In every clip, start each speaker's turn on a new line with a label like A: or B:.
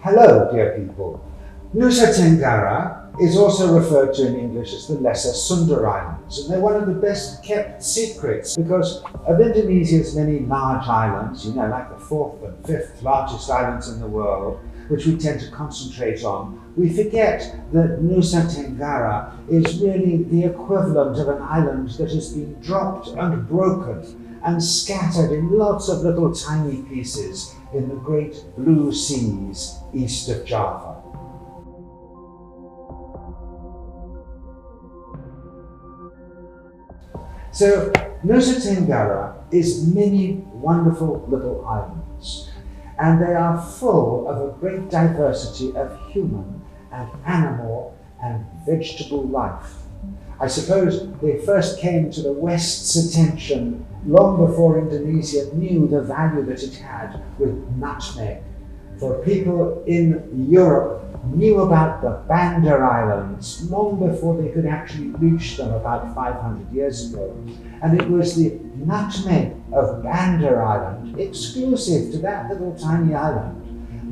A: Hello, dear people. Nusa Tenggara is also referred to in English as the Lesser Sunda Islands, and they're one of the best kept secrets because of Indonesia's many large islands, like the fourth and fifth largest islands in the world, which we tend to concentrate on. We forget that Nusa Tenggara is really the equivalent of an island that has been dropped and broken and scattered in lots of little tiny pieces in the great blue seas east of Java. So Nusa Tenggara is many wonderful little islands, and they are full of a great diversity of human and animal and vegetable life. I suppose they first came to the West's attention long before Indonesia knew the value that it had with nutmeg. For people in Europe knew about the BANDA Islands long before they could actually reach them about 500 years ago. And it was the nutmeg of BANDA Island, exclusive to that little tiny island,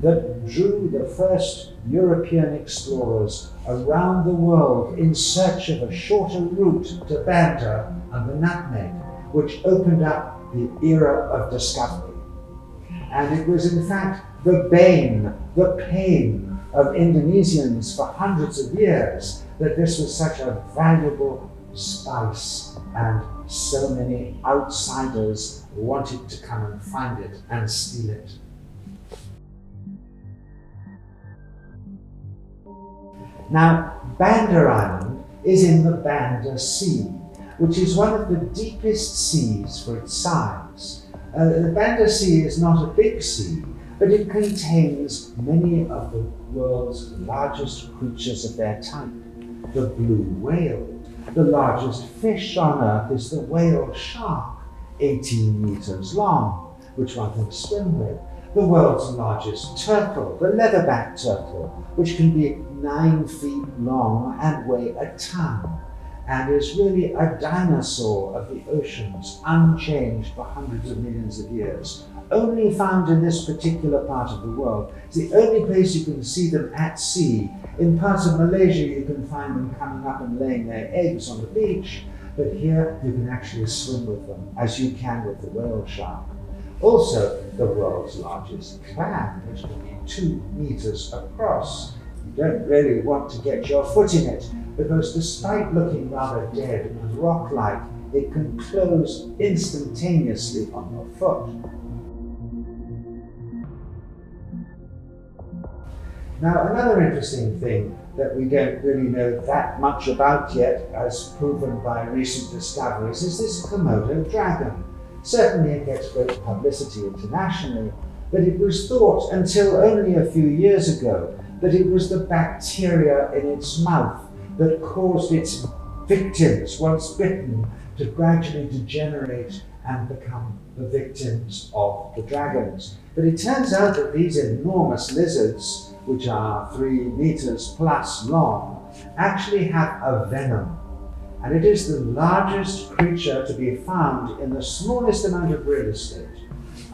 A: that drew the first European explorers around the world in search of a shorter route to BANDA and the nutmeg, which opened up the era of discovery. And it was in fact the bane, the pain of Indonesians for hundreds of years that this was such a valuable spice and so many outsiders wanted to come and find it and steal it. Now, BANDA Island is in the Banda Sea, which is one of the deepest seas for its size. The Banda Sea is not a big sea, but it contains many of the world's largest creatures of their type. The blue whale. The largest fish on Earth is the whale shark, 18 meters long, which one can swim with. The world's largest turtle, the leatherback turtle, which can be 9 feet long and weigh a ton, and is really a dinosaur of the oceans, unchanged for hundreds of millions of years. Only found in this particular part of the world. It's the only place you can see them at sea. In parts of Malaysia, you can find them coming up and laying their eggs on the beach, but here you can actually swim with them, as you can with the whale shark. Also, the world's largest clam, which can be 2 meters across. You don't really want to get your foot in it, because despite looking rather dead and rock-like, it can close instantaneously on your foot. Now, another interesting thing that we don't really know that much about yet, as proven by recent discoveries, is this Komodo dragon. Certainly it gets great publicity internationally, but it was thought until only a few years ago that it was the bacteria in its mouth that caused its victims, once bitten, to gradually degenerate and become the victims of the dragons. But it turns out that these enormous lizards, which are 3 meters plus long, actually have a venom. And it is the largest creature to be found in the smallest amount of real estate.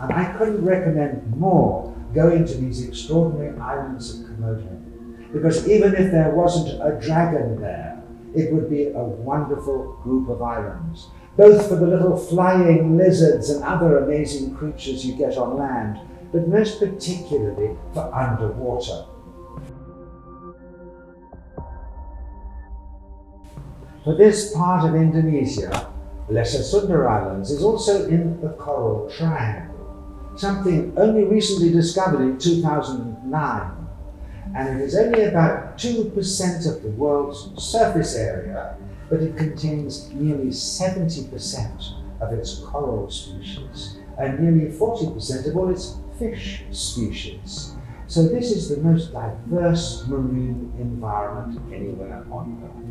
A: And I couldn't recommend more going to these extraordinary islands of Komodo, because even if there wasn't a dragon there, it would be a wonderful group of islands, both for the little flying lizards and other amazing creatures you get on land, but most particularly for underwater. For this part of Indonesia, Lesser Sunda Islands is also in the Coral Triangle, something only recently discovered in 2009. And it is only about 2% of the world's surface area, but it contains nearly 70% of its coral species and nearly 40% of all its fish species. So this is the most diverse marine environment anywhere on Earth.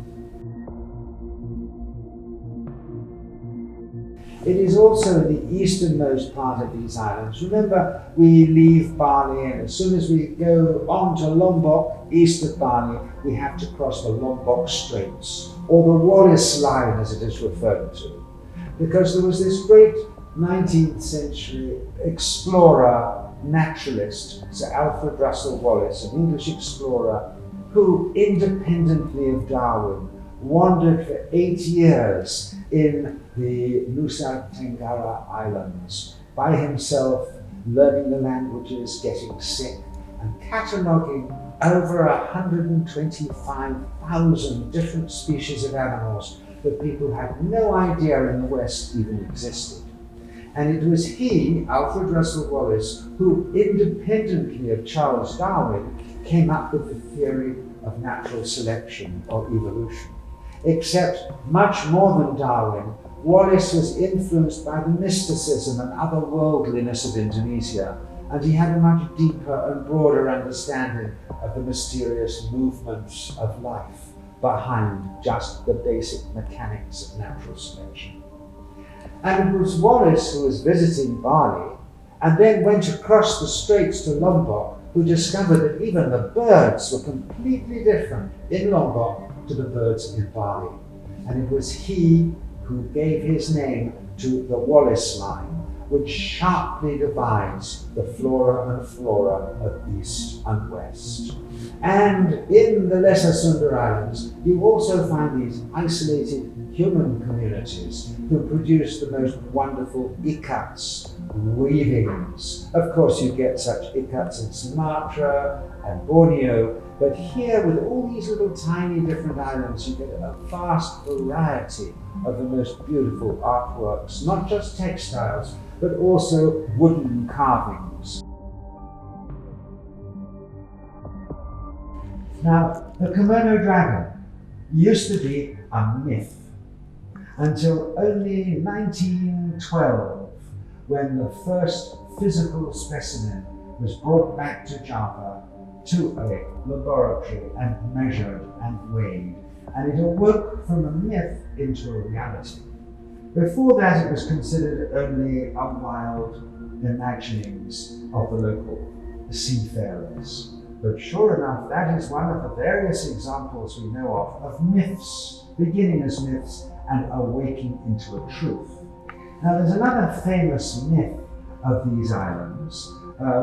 A: It is also the easternmost part of these islands. Remember, we leave Bali, and as soon as we go on to Lombok, east of Bali, we have to cross the Lombok Straits, or the WALLACE line as it is referred to. Because there was this great 19th century explorer naturalist, Sir Alfred Russel Wallace, an English explorer, who, independently of Darwin, wandered for 8 years in the Nusa Tenggara Islands by himself, learning the languages, getting sick, and cataloguing over 125,000 different species of animals that people had no idea in the West even existed. And it was he, Alfred Russel Wallace, who, independently of Charles Darwin, came up with the theory of natural selection or evolution. Except, much more than Darwin, Wallace was influenced by the mysticism and otherworldliness of Indonesia, and he had a much deeper and broader understanding of the mysterious movements of life behind just the basic mechanics of natural selection. And it was Wallace who was visiting Bali and then went across the straits to Lombok, who discovered that even the birds were completely different in Lombok to the birds in Bali. And it was he who gave his name to the Wallace line, which sharply divides the flora and flora of East and West. And in the Lesser Sunda Islands, you also find these isolated human communities who produce the most wonderful ikats, weavings. Of course, you get such ikats in Sumatra and Borneo, but here with all these little tiny different islands, you get a vast variety of the most beautiful artworks, not just textiles, but also wooden carvings. Now, the Komodo dragon used to be a myth until only 1912, when the first physical specimen was brought back to Java to a laboratory and measured and weighed, and it awoke from a myth into a reality. Before that, it was considered only a wild imaginings of the local seafarers. But sure enough, that is one of the various examples we know of myths, beginning as myths and awaking into a truth. Now, there's another famous myth of these islands,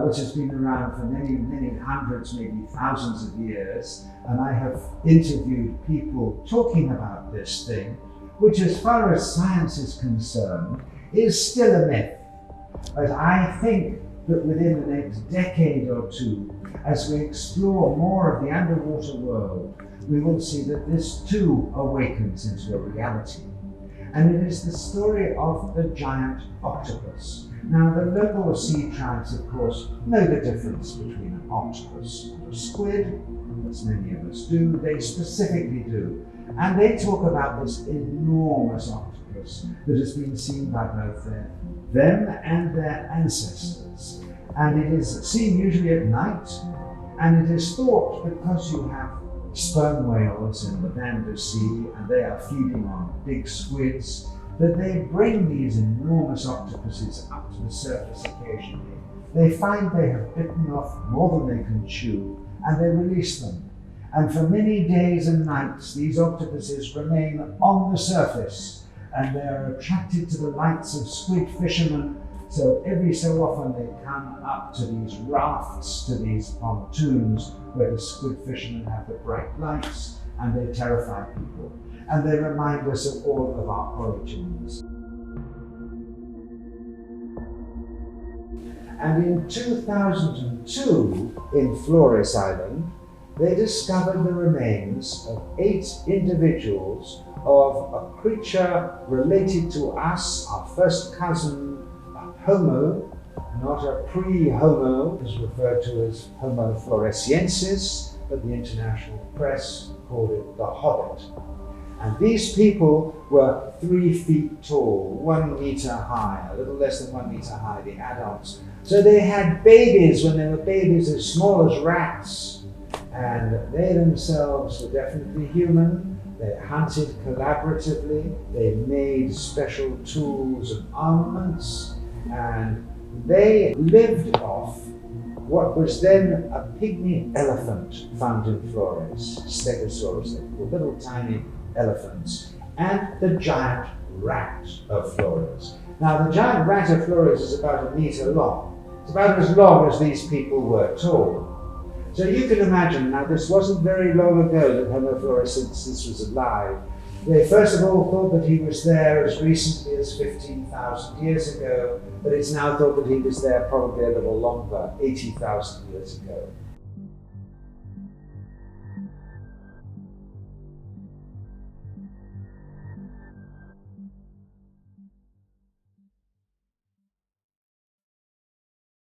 A: which has been around for many, many hundreds, maybe thousands of years, and I have interviewed people talking about this thing, which, as far as science is concerned, is still a myth. But I think that within the next decade or two, as we explore more of the underwater world, we will see that this too awakens into a reality. And it is the story of the giant octopus. Now, the local sea tribes, of course, know the difference between an octopus and a squid, as many of us do. They specifically do. And they talk about this enormous octopus that has been seen by both them and their ancestors. And it is seen usually at night, and it is thought, because you have sperm whales in the Banda Sea and they are feeding on big squids, that they bring these enormous octopuses up to the surface occasionally. They find they have bitten off more than they can chew, and they release them. And for many days and nights, these octopuses remain on the surface, and they are attracted to the lights of squid fishermen. So every so often they come up to these rafts, to these pontoons, where the squid fishermen have the bright lights, and they terrify people. And they remind us of all of our origins. And in 2002, in Flores Island, they discovered the remains of 8 individuals of a creature related to us, our first cousin, Homo, not a pre-Homo, is referred to as Homo floresiensis, but the international press called it the Hobbit. And these people were 3 feet tall, 1 meter high, a little less than 1 meter high, the adults. So they had babies when they were babies as small as rats. And they themselves were definitely human. They hunted collaboratively. They made special tools and armaments. And they lived off what was then a pygmy elephant found in Flores, Stegosaurus, they were little tiny elephants, and the giant rat of Flores. Now, the giant rat of Flores is about 1 meter long, It's about as long as these people were tall. So you can imagine, now this wasn't very long ago that Homo florescensis was alive. They first of all thought that he was there as recently as 15,000 years ago, but it's now thought that he was there probably a little longer, 80,000 years ago.